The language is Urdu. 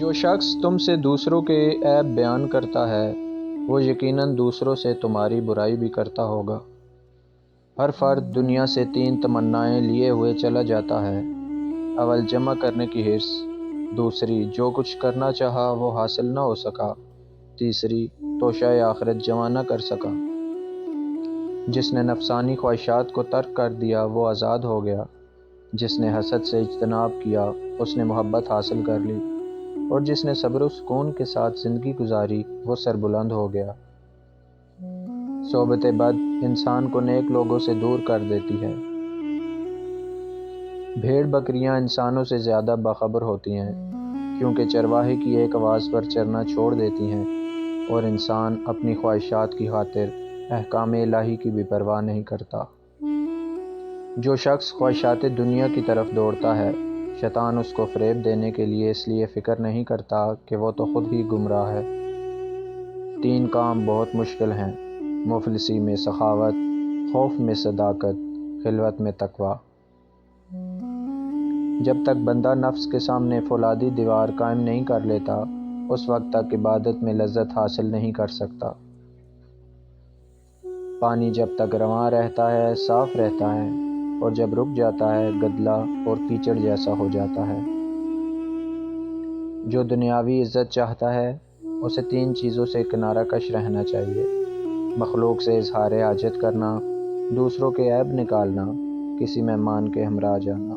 جو شخص تم سے دوسروں کے عیب بیان کرتا ہے وہ یقیناً دوسروں سے تمہاری برائی بھی کرتا ہوگا۔ ہر فرد دنیا سے 3 تمنائیں لیے ہوئے چلا جاتا ہے۔ اول، جمع کرنے کی حرص۔ دوسری، جو کچھ کرنا چاہا وہ حاصل نہ ہو سکا۔ تیسری، توشہ آخرت جمع نہ کر سکا۔ جس نے نفسانی خواہشات کو ترک کر دیا وہ آزاد ہو گیا۔ جس نے حسد سے اجتناب کیا اس نے محبت حاصل کر لی، اور جس نے صبر و سکون کے ساتھ زندگی گزاری وہ سربلند ہو گیا۔ صحبت بد انسان کو نیک لوگوں سے دور کر دیتی ہے۔ بھیڑ بکریاں انسانوں سے زیادہ باخبر ہوتی ہیں، کیونکہ چرواہے کی ایک آواز پر چرنا چھوڑ دیتی ہیں، اور انسان اپنی خواہشات کی خاطر احکام الہی کی بھی پرواہ نہیں کرتا۔ جو شخص خواہشات دنیا کی طرف دوڑتا ہے، شیطان اس کو فریب دینے کے لیے اس لیے فکر نہیں کرتا کہ وہ تو خود ہی گمراہ ہے۔ 3 کام بہت مشکل ہیں: مفلسی میں سخاوت، خوف میں صداقت، خلوت میں تقویٰ۔ جب تک بندہ نفس کے سامنے فولادی دیوار قائم نہیں کر لیتا اس وقت تک عبادت میں لذت حاصل نہیں کر سکتا۔ پانی جب تک رواں رہتا ہے صاف رہتا ہے، اور جب رک جاتا ہے گدلا اور کیچڑ جیسا ہو جاتا ہے۔ جو دنیاوی عزت چاہتا ہے اسے 3 چیزوں سے کنارہ کش رہنا چاہیے: مخلوق سے اظہار حاجت کرنا، دوسروں کے عیب نکالنا، کسی مہمان کے ہمراہ جانا۔